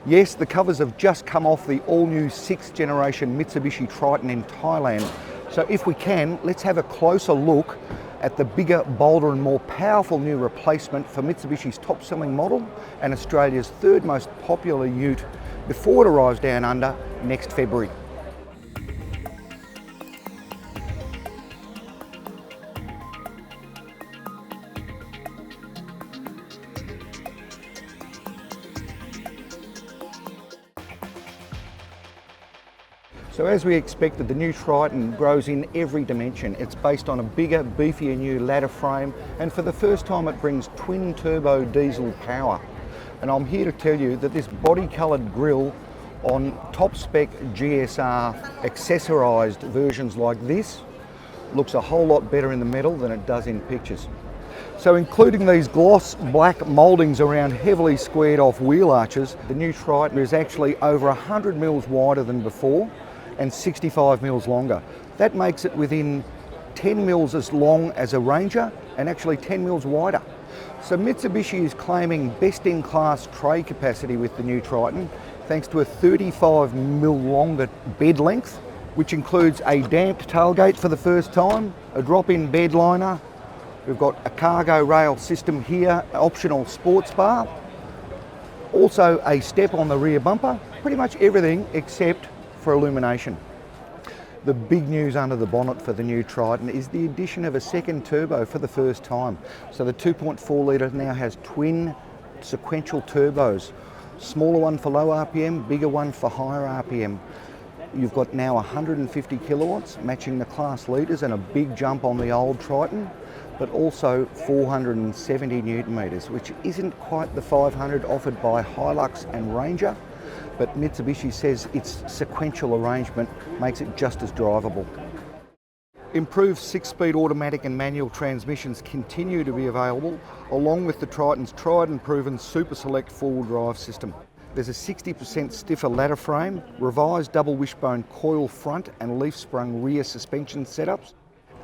Yes, the covers have just come off the all-new 6th generation Mitsubishi Triton in Thailand. So if we can, let's have a closer look at the bigger, bolder and more powerful new replacement for Mitsubishi's top-selling model and Australia's third most popular ute before it arrives down under next February. So as we expected, the new Triton grows in every dimension. It's based on a bigger, beefier new ladder frame, and for the first time it brings twin turbo diesel power. And I'm here to tell you that this body coloured grille on top spec GSR accessorised versions like this looks a whole lot better in the metal than it does in pictures. So including these gloss black mouldings around heavily squared off wheel arches, the new Triton is actually over 100 mils wider than before and 65 mils longer. That makes it within 10 mils as long as a Ranger and actually 10 mils wider. So Mitsubishi is claiming best-in-class tray capacity with the new Triton, thanks to a 35 mil longer bed length, which includes a damped tailgate for the first time, a drop-in bed liner. We've got a cargo rail system here, optional sports bar, also a step on the rear bumper, pretty much everything except for illumination. The big news under the bonnet for the new Triton is the addition of a second turbo for the first time. So the 2.4 litre now has twin sequential turbos, smaller one for low RPM, bigger one for higher RPM. You've got now 150 kilowatts, matching the class leaders and a big jump on the old Triton, but also 470 Newton metres, which isn't quite the 500 offered by HiLux and Ranger, but Mitsubishi says its sequential arrangement makes it just as drivable. Improved 6-speed automatic and manual transmissions continue to be available, along with the Triton's tried and proven Super Select four-wheel drive system. There's a 60% stiffer ladder frame, revised double wishbone coil front and leaf sprung rear suspension setups,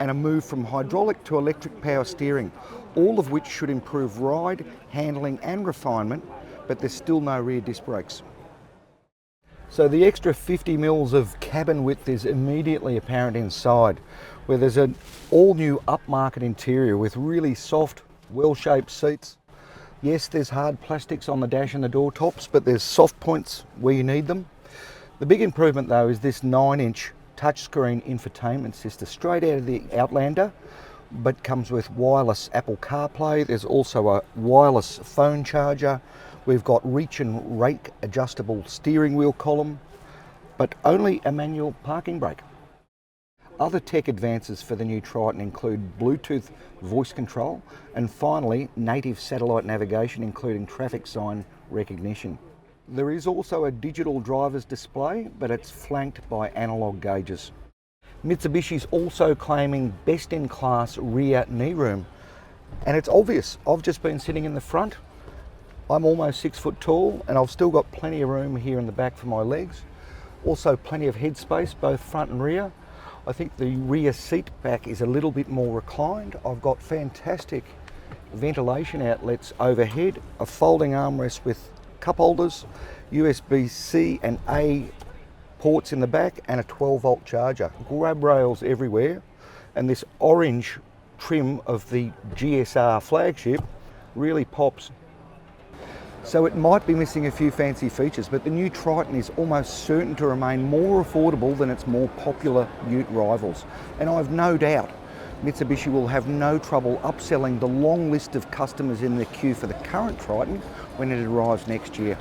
and a move from hydraulic to electric power steering, all of which should improve ride, handling and refinement, but there's still no rear disc brakes. So the extra 50 mils of cabin width is immediately apparent inside, where there's an all-new upmarket interior with really soft, well-shaped seats. Yes, there's hard plastics on the dash and the door tops, but there's soft points where you need them. The big improvement though is this 9-inch touchscreen infotainment system, straight out of the Outlander, but comes with wireless Apple CarPlay. There's also a wireless phone charger. We've got reach and rake adjustable steering wheel column, but only a manual parking brake. Other tech advances for the new Triton include Bluetooth voice control and finally native satellite navigation, including traffic sign recognition. There is also a digital driver's display, but it's flanked by analog gauges. Mitsubishi's also claiming best-in-class rear knee room, and it's obvious. I've just been sitting in the front. I'm almost 6 foot tall and I've still got plenty of room here in the back for my legs. Also plenty of headspace, both front and rear. I think the rear seat back is a little bit more reclined. I've got fantastic ventilation outlets overhead, a folding armrest with cup holders, USB-C and A ports in the back and a 12-volt charger. Grab rails everywhere, and this orange trim of the GSR flagship really pops. So it might be missing a few fancy features, but the new Triton is almost certain to remain more affordable than its more popular ute rivals. And I've no doubt Mitsubishi will have no trouble upselling the long list of customers in the queue for the current Triton when it arrives next year.